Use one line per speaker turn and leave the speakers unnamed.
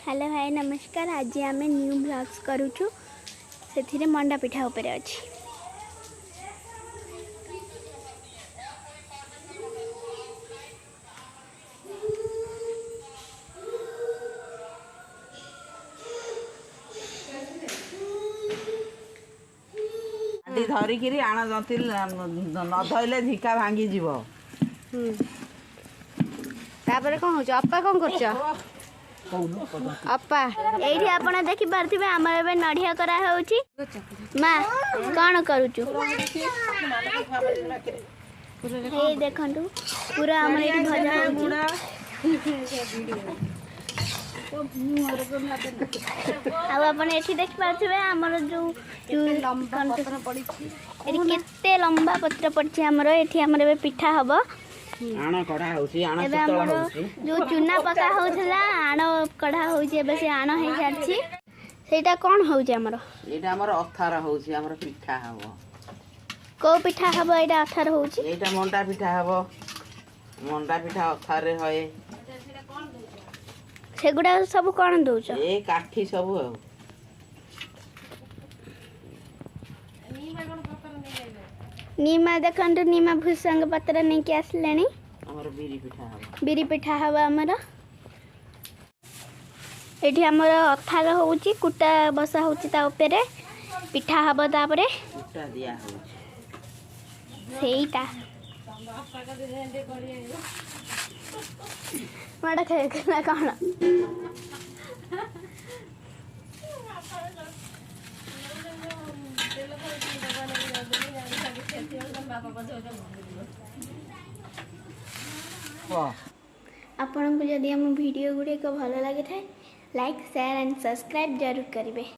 Hello hi नमस्कार। आज आम न्यू ब्लॉग्स करूँ से मंडा पिठा उपरे अच्छी
धरिकी आण जंती न धरले धिका भांगी जीव।
तापर कौन हो अपा कौन कर अपा ये आप देखी पारे आमर ए नड़िया करा माँ कौन करुचु देखु पूरा आम भजा आपठी देखी पारे आमर जो केते लंबा पत्र पड़ी आमर ये आमर पिठा हम जो चूना पका होता आण कढ़ा होसे आण हो सारी से कौन होमर
अथार होमर पिठा हम
कौ पिठा हम यहाँ अथार हो
मंडा पिठा हम मंडा पिठा अथार हए
सेगुड़ा सब कौन दौच
ए काठी सब
नीमा देखु नीमा भूसंग पत्र नहीं कि आसले बिरी पिठा हम आमर ये आमर अथार हो कुटा बसा होता पिठा हम तापर सेटा माड़ा खाए कौन आपन को जदि हम वीडियो गुड़िक भल लगी था लाइक शेयर एंड सब्सक्राइब जरूर करेंगे।